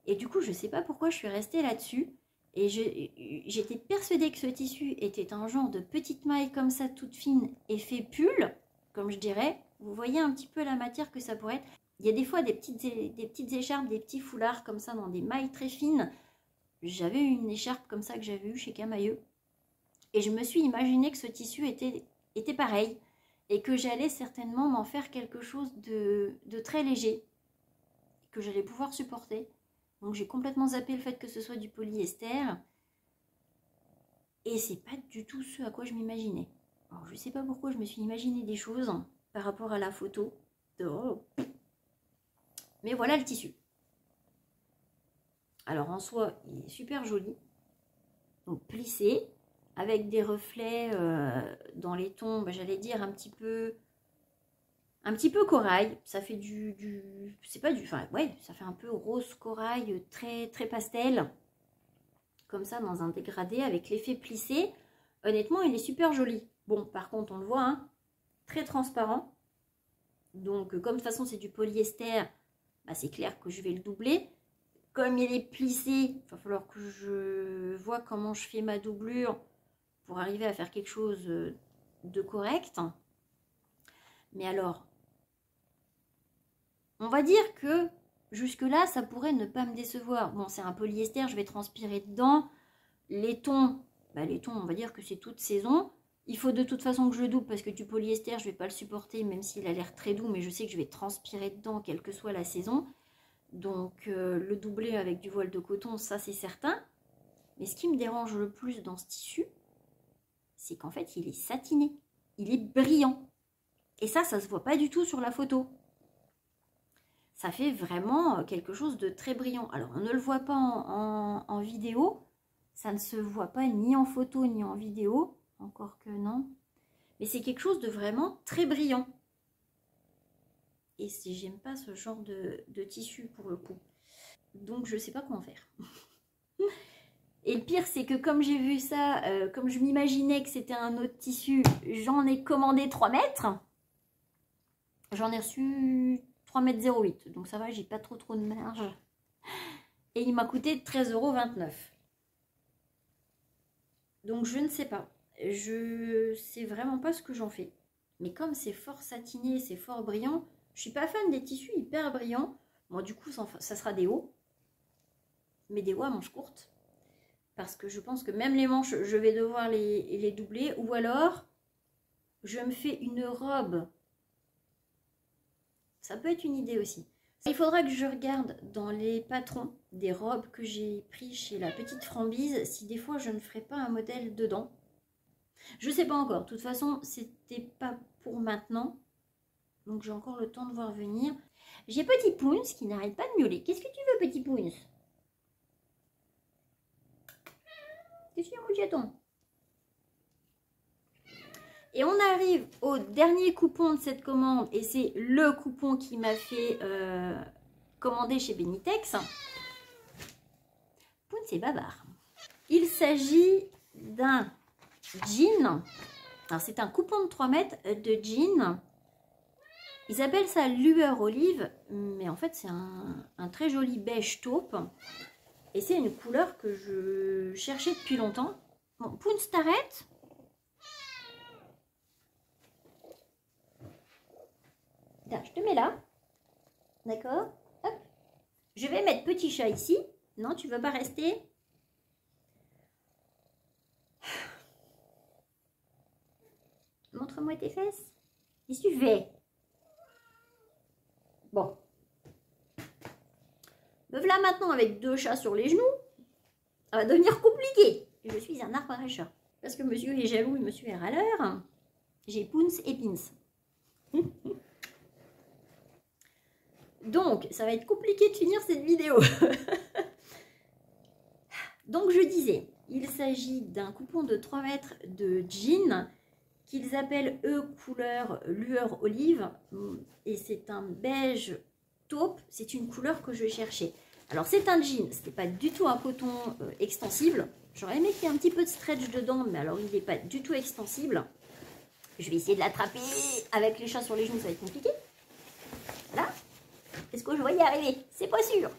Speaker 1: Et du coup, je ne sais pas pourquoi je suis restée là-dessus. Et j'étais persuadée que ce tissu était un genre de petite maille comme ça, toute fine, effet pull, comme je dirais. Vous voyez un petit peu la matière que ça pourrait être. Il y a des fois des petites écharpes, des petits foulards comme ça dans des mailles très fines. J'avais une écharpe comme ça que j'avais eue chez Camailleux. Et je me suis imaginé que ce tissu était pareil. Et que j'allais certainement m'en faire quelque chose de très léger. Que j'allais pouvoir supporter. Donc j'ai complètement zappé le fait que ce soit du polyester. Et c'est pas du tout ce à quoi je m'imaginais. Alors je sais pas pourquoi je me suis imaginé des choses par rapport à la photo. Oh. Mais voilà le tissu. Alors en soi, il est super joli. Donc plissé, avec des reflets dans les tons, j'allais dire un petit peu corail. Ça fait c'est pas du, enfin ouais, ça fait un peu rose corail, très très pastel, comme ça dans un dégradé avec l'effet plissé. Honnêtement, il est super joli. Bon, par contre, on le voit, hein, très transparent. Donc comme de toute façon c'est du polyester, c'est clair que je vais le doubler. Comme il est plissé, il va falloir que je vois comment je fais ma doublure pour arriver à faire quelque chose de correct. Mais alors, on va dire que jusque-là, ça pourrait ne pas me décevoir. Bon, c'est un polyester, je vais transpirer dedans. Les tons, on va dire que c'est toute saison. Il faut de toute façon que je le double parce que du polyester, je ne vais pas le supporter, même s'il a l'air très doux, mais je sais que je vais transpirer dedans, quelle que soit la saison. Donc, le doubler avec du voile de coton, ça c'est certain. Mais ce qui me dérange le plus dans ce tissu, c'est qu'en fait, il est satiné. Il est brillant. Et ça se voit pas du tout sur la photo. Ça fait vraiment quelque chose de très brillant. Alors, on ne le voit pas en vidéo. Ça ne se voit pas ni en photo ni en vidéo. Encore que non. Mais c'est quelque chose de vraiment très brillant. Et j'aime pas ce genre de tissu pour le coup. Donc, je sais pas comment faire. Et le pire, c'est que comme j'ai vu ça, comme je m'imaginais que c'était un autre tissu, j'en ai commandé 3 mètres. J'en ai reçu 3,08 m. Donc ça va, j'ai pas trop de marge. Et il m'a coûté 13,29 €. Donc je ne sais pas. Je sais vraiment pas ce que j'en fais. Mais comme c'est fort satiné, c'est fort brillant, je suis pas fan des tissus hyper brillants. Bon, du coup, ça sera des hauts. Mais des hauts à manches courtes. Parce que je pense que même les manches, je vais devoir les doubler. Ou alors, je me fais une robe. Ça peut être une idée aussi. Il faudra que je regarde dans les patrons des robes que j'ai pris chez la petite Frambise, si des fois je ne ferai pas un modèle dedans. Je ne sais pas encore. De toute façon, c'était pas pour maintenant. Donc j'ai encore le temps de voir venir. J'ai Petit Poons qui n'arrête pas de miauler. Qu'est-ce que tu veux, Petit Poons? Qu'est-ce que tu veux, mon chaton? Et on arrive au dernier coupon de cette commande. Et c'est le coupon qui m'a fait commander chez Benitex. Poun, c'est bavard. Il s'agit d'un jean. Alors, c'est un coupon de 3 mètres de jean. Ils appellent ça lueur olive. Mais en fait, c'est un très joli beige taupe. Et c'est une couleur que je cherchais depuis longtemps. Bon, Poun, t'arrêtes? Je te mets là. D'accord? Hop. Je vais mettre Petit Chat ici. Non, tu ne veux pas rester? Montre-moi tes fesses. Qu'est-ce que tu fais? Bon. là maintenant, avec 2 chats sur les genoux, ça va devenir compliqué. Je suis un arbre à chat. Parce que monsieur est jaloux et monsieur est râleur. J'ai Pounce et Pins. Donc, ça va être compliqué de finir cette vidéo. Donc, je disais, il s'agit d'un coupon de 3 mètres de jean qu'ils appellent, eux, couleur lueur olive. Et c'est un beige taupe. C'est une couleur que je cherchais. Alors, c'est un jean. Ce n'est pas du tout un coton extensible. J'aurais aimé qu'il y ait un petit peu de stretch dedans, mais alors, il n'est pas du tout extensible. Je vais essayer de l'attraper avec les chats sur les genoux, ça va être compliqué. Là. Est-ce que je vais y arriver? C'est pas sûr.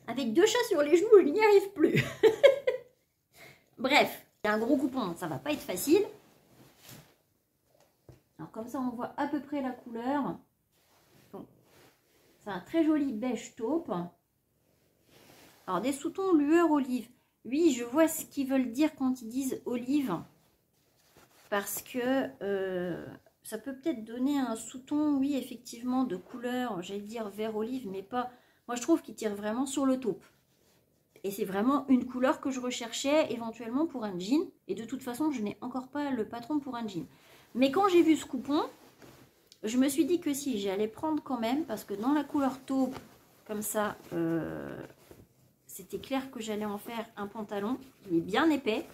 Speaker 1: Avec 2 chats sur les genoux, je n'y arrive plus. Bref, c'est un gros coupon, ça va pas être facile. Alors comme ça, on voit à peu près la couleur. Bon. C'est un très joli beige taupe. Alors des sous-tons lueur olive. Oui, je vois ce qu'ils veulent dire quand ils disent olive. Parce que ça peut peut-être donner un sous-ton, oui, effectivement, de couleur, j'allais dire vert olive, mais pas... Moi, je trouve qu'il tire vraiment sur le taupe. Et c'est vraiment une couleur que je recherchais éventuellement pour un jean. Et de toute façon, je n'ai encore pas le patron pour un jean. Mais quand j'ai vu ce coupon, je me suis dit que si, j'allais prendre quand même, parce que dans la couleur taupe, comme ça, c'était clair que j'allais en faire un pantalon. Il est bien épais.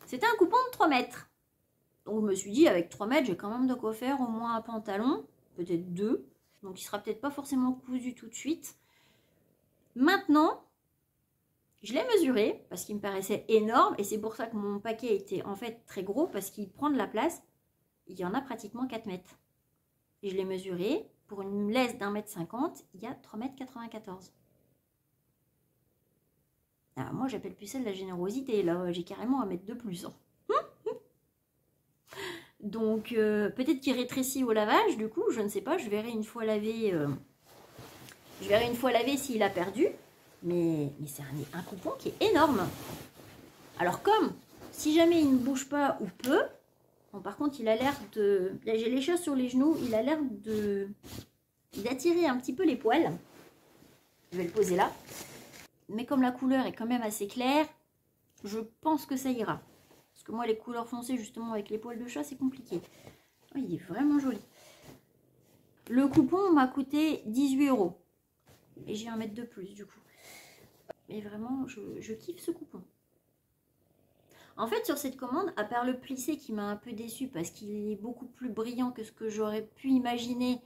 Speaker 1: C'était un coupon de 3 mètres. Donc je me suis dit, avec 3 mètres, j'ai quand même de quoi faire au moins un pantalon, peut-être 2. Donc il sera peut-être pas forcément cousu tout de suite. Maintenant, je l'ai mesuré parce qu'il me paraissait énorme. Et c'est pour ça que mon paquet était en fait très gros, parce qu'il prend de la place. Il y en a pratiquement 4 mètres. Et je l'ai mesuré. Pour une laisse d'1,50 m, il y a 3,94 m. Alors moi, j'appelle plus ça de la générosité. Là, j'ai carrément 1 mètre de plus. Hein. Donc, peut-être qu'il rétrécit au lavage, du coup, je ne sais pas, je verrai une fois lavé, s'il a perdu, mais c'est un coupon qui est énorme. Alors, comme, si jamais il ne bouge pas ou peu, bon, par contre, il a l'air de, là, j'ai les chats sur les genoux, il a l'air d'attirer un petit peu les poils. Je vais le poser là. Mais comme la couleur est quand même assez claire, je pense que ça ira. Parce que moi, les couleurs foncées, justement, avec les poils de chat, c'est compliqué. Oh, il est vraiment joli. Le coupon m'a coûté 18 €. Et j'ai 1 mètre de plus, du coup. Mais vraiment, je kiffe ce coupon. En fait, sur cette commande, à part le plissé qui m'a un peu déçu parce qu'il est beaucoup plus brillant que ce que j'aurais pu imaginer,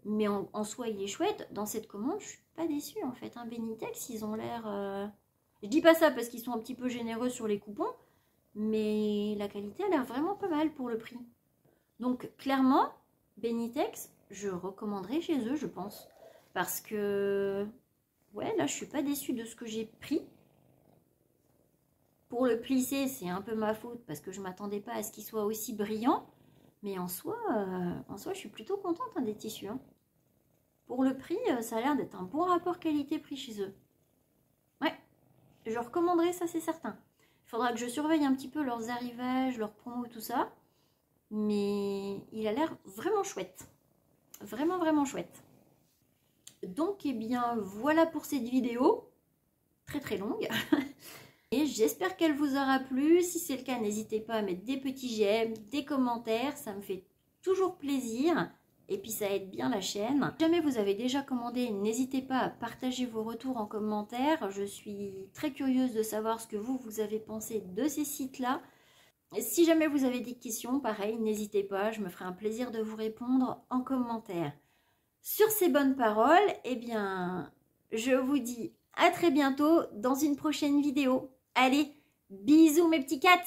Speaker 1: mais en soi, il est chouette. Dans cette commande, je suis pas déçue, en fait. Hein. Benitex, ils ont l'air... Je dis pas ça parce qu'ils sont un petit peu généreux sur les coupons, mais la qualité a l'air vraiment pas mal pour le prix. Donc, clairement, Benitex, je recommanderais chez eux, je pense. Parce que, ouais, là, je suis pas déçue de ce que j'ai pris. Pour le plissé, c'est un peu ma faute parce que je m'attendais pas à ce qu'il soit aussi brillant. Mais en soi, je suis plutôt contente hein, des tissus. Hein. Pour le prix, ça a l'air d'être un bon rapport qualité-prix chez eux. Ouais, je recommanderais ça, c'est certain. Il faudra que je surveille un petit peu leurs arrivages, leurs promos, tout ça. Mais il a l'air vraiment chouette. Vraiment, vraiment chouette. Donc, eh bien, voilà pour cette vidéo. Très, très longue. Et j'espère qu'elle vous aura plu. Si c'est le cas, n'hésitez pas à mettre des petits j'aime, des commentaires. Ça me fait toujours plaisir. Et puis, ça aide bien la chaîne. Si jamais vous avez déjà commandé, n'hésitez pas à partager vos retours en commentaire. Je suis très curieuse de savoir ce que vous avez pensé de ces sites-là. Si jamais vous avez des questions, pareil, n'hésitez pas. Je me ferai un plaisir de vous répondre en commentaire. Sur ces bonnes paroles, eh bien, je vous dis à très bientôt dans une prochaine vidéo. Allez, bisous mes petits cats!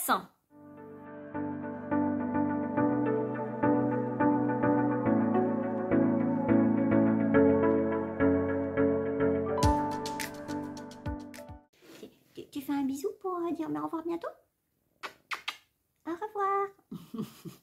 Speaker 1: Tu fais un bisou pour dire au revoir bientôt? Au revoir!